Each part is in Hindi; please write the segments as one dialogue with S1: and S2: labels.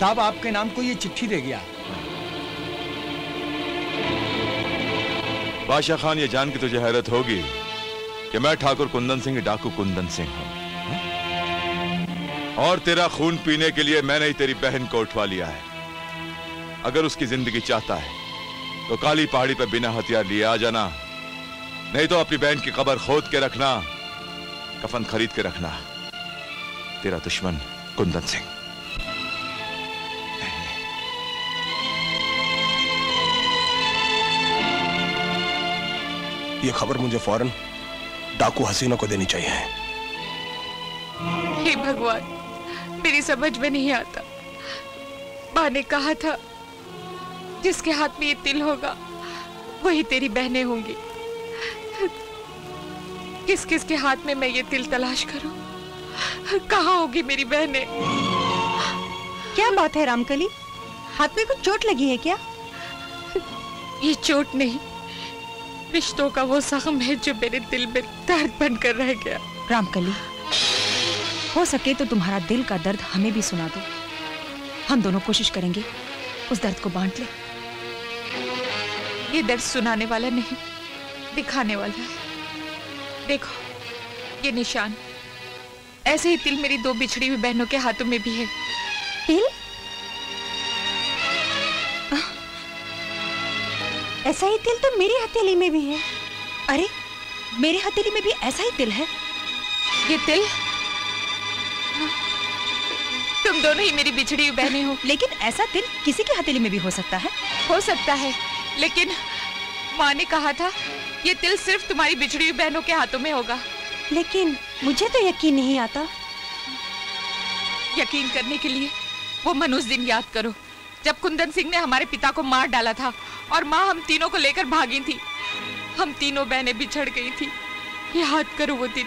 S1: साहब आपके नाम को ये चिट्ठी दे गया।
S2: बादशाह खान, ये जान के तुझे हैरत होगी कि मैं ठाकुर कुंदन सिंह डाकू कुंदन सिंह हूं, और तेरा खून पीने के लिए मैंने ही तेरी बहन को उठवा लिया है। अगर उसकी जिंदगी चाहता है तो काली पहाड़ी पर बिना हथियार लिए आ जाना, नहीं तो अपनी बहन की कब्र खोद के रखना, कफन खरीद के रखना। तेरा दुश्मन कुंदन सिंह।
S3: ये खबर मुझे फौरन डाकू हसीना को देनी चाहिए।
S4: हे भगवान, मेरी समझ में नहीं आता। माँ ने कहा था जिसके हाथ में ये तिल होगा वही तेरी बहनें होंगी। किस किस के हाथ में मैं ये तिल तलाश करूं? कहाँ होगी मेरी बहनें?
S5: क्या बात है रामकली, हाथ में कुछ चोट लगी है क्या?
S4: ये चोट नहीं, रिश्तों का वो जख्म है जो मेरे दिल में दर्द बनकर रह गया।
S5: रामकली, हो सके तो तुम्हारा दिल का दर्द हमें भी सुना दो। हम दोनों कोशिश करेंगे उस दर्द को बांट ले।
S4: ये दर्द सुनाने वाला नहीं, दिखाने वाला है। देखो ये निशान, ऐसे ही तिल मेरी 2 बिछड़ी हुई बहनों के हाथों में भी है।
S5: तिल? ऐसा ही तिल तो मेरी हथेली में भी है। अरे, मेरे हथेली में भी ऐसा ही तिल है।
S4: ये तिल? तुम दोनों ही मेरी बिछड़ी हुई बहनें हो।
S5: लेकिन ऐसा तिल किसी की हथेली में भी हो सकता है।
S4: हो सकता है, लेकिन माँ ने कहा था ये तिल सिर्फ तुम्हारी बिछड़ी हुई बहनों के हाथों में होगा।
S5: लेकिन मुझे तो यकीन नहीं आता।
S4: यकीन करने के लिए वो मनुष्य दिन याद करो जब कुंदन सिंह ने हमारे पिता को मार डाला था और माँ हम तीनों को लेकर भागी थी। हम तीनों बहनें बिछड़ गई थी। याद करो वो दिन।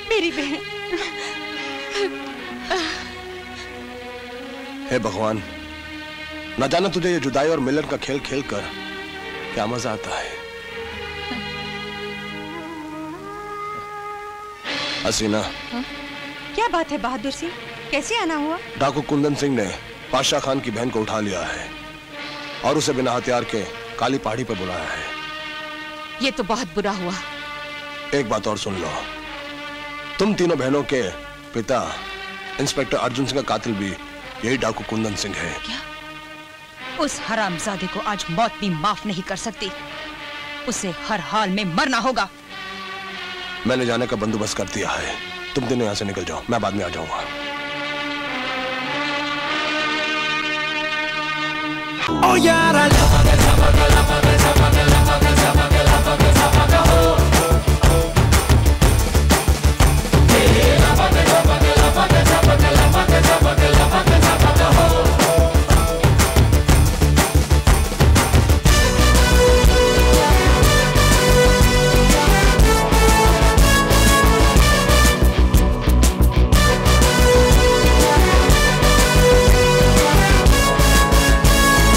S5: मेरी बहन।
S3: हे भगवान, न जाना तुझे ये जुदाई और मिलन का खेल खेल कर क्या मजा आता है। हसीना।
S5: क्या बात है बहादुर सिंह, कैसे आना हुआ?
S3: डाकू कुंदन सिंह ने बादशाह खान की बहन को उठा लिया है और उसे बिना हथियार के काली पहाड़ी पर बुलाया है।
S4: ये तो बहुत बुरा हुआ।
S3: एक बात और सुन लो, तुम तीनों बहनों के पिता इंस्पेक्टर अर्जुन सिंह का कातिल भी यही डाकू कुंदन सिंह है।
S5: क्या? उस हरामजादे को आज मौत भी माफ नहीं कर सकती। उसे हर हाल में मरना होगा।
S3: मैंने जाने का बंदोबस्त कर दिया है। तुम तीनों यहाँ से निकल जाओ, मैं बाद में आ जाऊंगा।
S6: Oh yeah,